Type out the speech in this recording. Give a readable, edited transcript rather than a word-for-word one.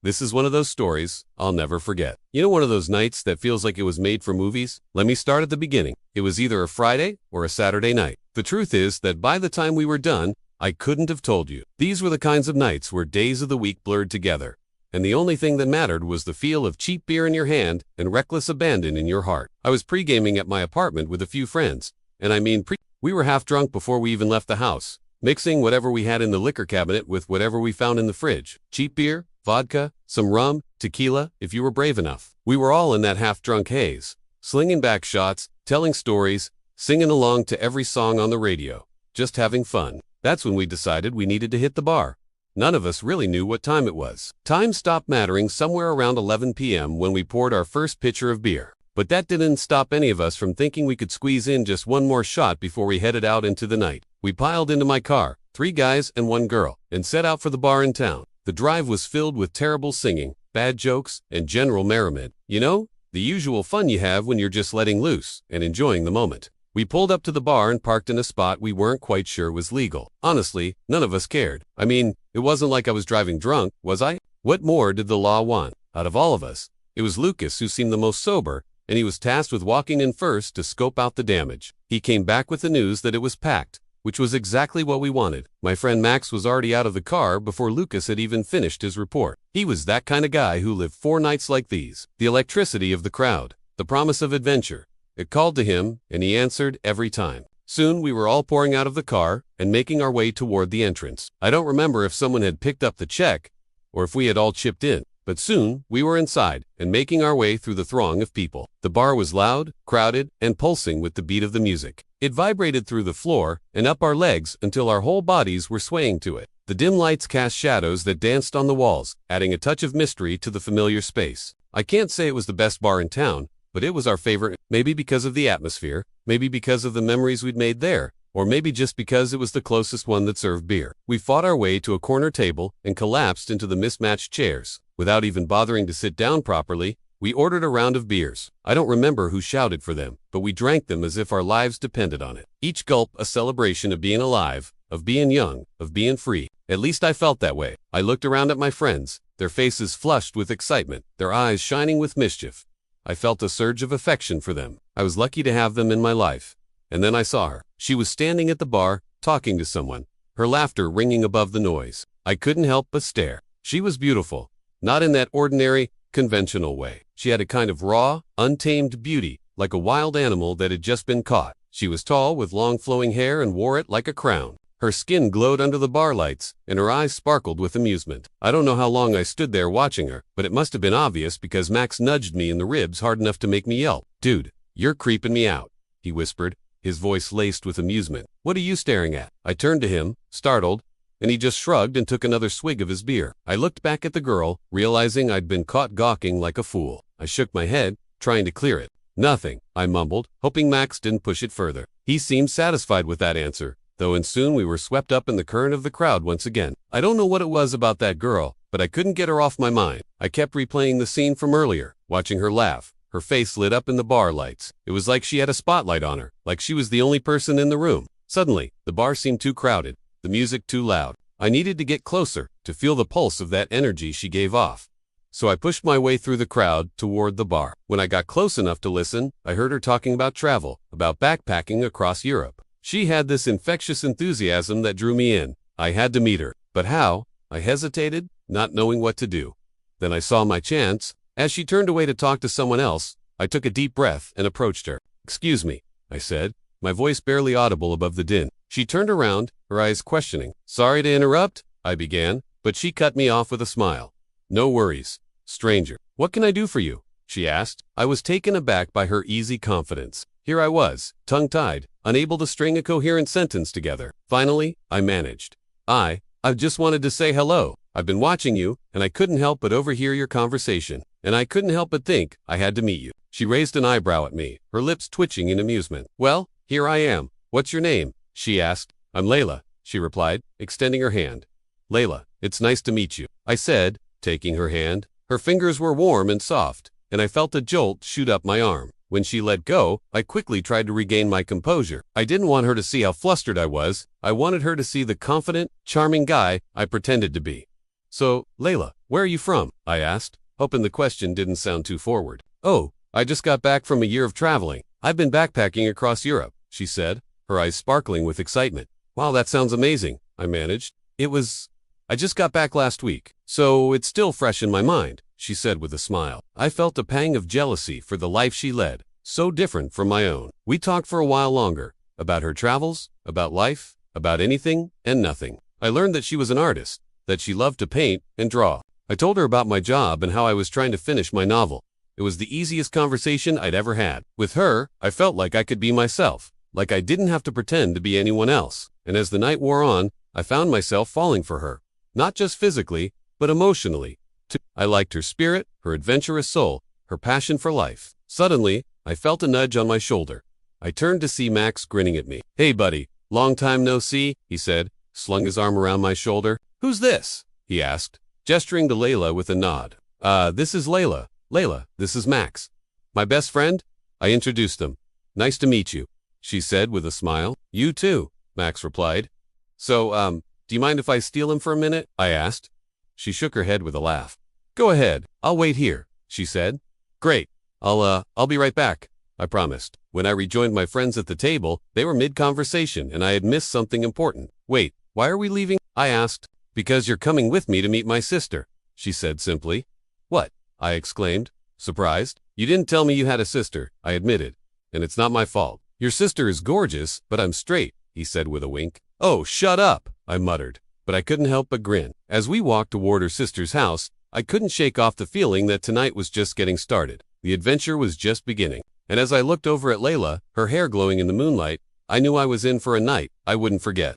This is one of those stories I'll never forget. You know, one of those nights that feels like it was made for movies? Let me start at the beginning. It was either a Friday or a Saturday night. The truth is that by the time we were done, I couldn't have told you. These were the kinds of nights where days of the week blurred together, and the only thing that mattered was the feel of cheap beer in your hand and reckless abandon in your heart. I was pre-gaming at my apartment with a few friends, and I mean we were half drunk before we even left the house, mixing whatever we had in the liquor cabinet with whatever we found in the fridge. Cheap beer, vodka, some rum, tequila, if you were brave enough. We were all in that half-drunk haze, slinging back shots, telling stories, singing along to every song on the radio, just having fun. That's when we decided we needed to hit the bar. None of us really knew what time it was. Time stopped mattering somewhere around 11 p.m. when we poured our first pitcher of beer. But that didn't stop any of us from thinking we could squeeze in just one more shot before we headed out into the night. We piled into my car, 3 guys and 1 girl, and set out for the bar in town. The drive was filled with terrible singing, bad jokes, and general merriment. You know, the usual fun you have when you're just letting loose and enjoying the moment. We pulled up to the bar and parked in a spot we weren't quite sure was legal. Honestly, none of us cared. I mean, it wasn't like I was driving drunk, was I? What more did the law want? Out of all of us, it was Lucas who seemed the most sober, and he was tasked with walking in first to scope out the damage. He came back with the news that it was packed, which was exactly what we wanted. My friend Max was already out of the car before Lucas had even finished his report. He was that kind of guy who lived 4 nights like these. The electricity of the crowd, the promise of adventure. It called to him, and he answered every time. Soon we were all pouring out of the car and making our way toward the entrance. I don't remember if someone had picked up the check or if we had all chipped in, but soon we were inside and making our way through the throng of people. The bar was loud, crowded, and pulsing with the beat of the music. It vibrated through the floor and up our legs until our whole bodies were swaying to it. The dim lights cast shadows that danced on the walls, adding a touch of mystery to the familiar space. I can't say it was the best bar in town, but it was our favorite, maybe because of the atmosphere, maybe because of the memories we'd made there, or maybe just because it was the closest one that served beer. We fought our way to a corner table and collapsed into the mismatched chairs. Without even bothering to sit down properly, we ordered a round of beers. I don't remember who shouted for them, but we drank them as if our lives depended on it. Each gulp a celebration of being alive, of being young, of being free. At least I felt that way. I looked around at my friends, their faces flushed with excitement, their eyes shining with mischief. I felt a surge of affection for them. I was lucky to have them in my life. And then I saw her. She was standing at the bar, talking to someone, her laughter ringing above the noise. I couldn't help but stare. She was beautiful, not in that ordinary, conventional way. She had a kind of raw, untamed beauty, like a wild animal that had just been caught. She was tall, with long flowing hair, and wore it like a crown. Her skin glowed under the bar lights, and her eyes sparkled with amusement. I don't know how long I stood there watching her, but it must have been obvious because Max nudged me in the ribs hard enough to make me yelp. "Dude, you're creeping me out," he whispered, his voice laced with amusement. "What are you staring at?" I turned to him, startled, and he just shrugged and took another swig of his beer. I looked back at the girl, realizing I'd been caught gawking like a fool. I shook my head, trying to clear it. "Nothing," I mumbled, hoping Max didn't push it further. He seemed satisfied with that answer, though, and soon we were swept up in the current of the crowd once again. I don't know what it was about that girl, but I couldn't get her off my mind. I kept replaying the scene from earlier, watching her laugh. Her face lit up in the bar lights. It was like she had a spotlight on her, like she was the only person in the room. Suddenly, the bar seemed too crowded, the music too loud. I needed to get closer, to feel the pulse of that energy she gave off. So I pushed my way through the crowd toward the bar. When I got close enough to listen, I heard her talking about travel, about backpacking across Europe. She had this infectious enthusiasm that drew me in. I had to meet her. But how? I hesitated, not knowing what to do. Then I saw my chance. As she turned away to talk to someone else, I took a deep breath and approached her. "Excuse me," I said, my voice barely audible above the din. She turned around, her eyes questioning. "Sorry to interrupt," I began, but she cut me off with a smile. "No worries, stranger. What can I do for you?" she asked. I was taken aback by her easy confidence. Here I was, tongue-tied, unable to string a coherent sentence together. Finally, I managed. I've just wanted to say hello. I've been watching you, and I couldn't help but overhear your conversation, and I couldn't help but think I had to meet you." She raised an eyebrow at me, her lips twitching in amusement. "Well, here I am. What's your name?" she asked. "I'm Layla," she replied, extending her hand. "Layla, it's nice to meet you," I said, taking her hand. Her fingers were warm and soft, and I felt a jolt shoot up my arm. When she let go, I quickly tried to regain my composure. I didn't want her to see how flustered I was. I wanted her to see the confident, charming guy I pretended to be. "So, Layla, Where are you from? I asked, hoping the question didn't sound too forward. Oh, I just got back from a year of traveling. I've been backpacking across Europe, she said, her eyes sparkling with excitement. Wow, that sounds amazing, I managed. I just got back last week, so it's still fresh in my mind, she said with a smile. I felt a pang of jealousy for the life she led, so different from my own. We talked for a while longer, about her travels, about life, about anything and nothing. I learned that she was an artist, that she loved to paint and draw. I told her about my job and how I was trying to finish my novel. It was the easiest conversation I'd ever had. With her, I felt like I could be myself, like I didn't have to pretend to be anyone else. And as the night wore on, I found myself falling for her. Not just physically, but emotionally. I liked her spirit, her adventurous soul, her passion for life. Suddenly, I felt a nudge on my shoulder. I turned to see Max grinning at me. Hey buddy, long time no see, he said, slung his arm around my shoulder. Who's this? He asked, gesturing to Layla with a nod. This is Layla. Layla, this is Max. My best friend? I introduced him. Nice to meet you, she said with a smile. You too, Max replied. So, do you mind if I steal him for a minute? I asked. She shook her head with a laugh. Go ahead, I'll wait here, she said. Great, I'll be right back, I promised. When I rejoined my friends at the table, they were mid-conversation and I had missed something important. Wait, why are we leaving? I asked. Because you're coming with me to meet my sister, she said simply. What? I exclaimed, surprised. You didn't tell me you had a sister, I admitted, and it's not my fault. Your sister is gorgeous, but I'm straight, he said with a wink. Oh, shut up, I muttered, but I couldn't help but grin. As we walked toward her sister's house, I couldn't shake off the feeling that tonight was just getting started. The adventure was just beginning. And as I looked over at Layla, her hair glowing in the moonlight, I knew I was in for a night I wouldn't forget.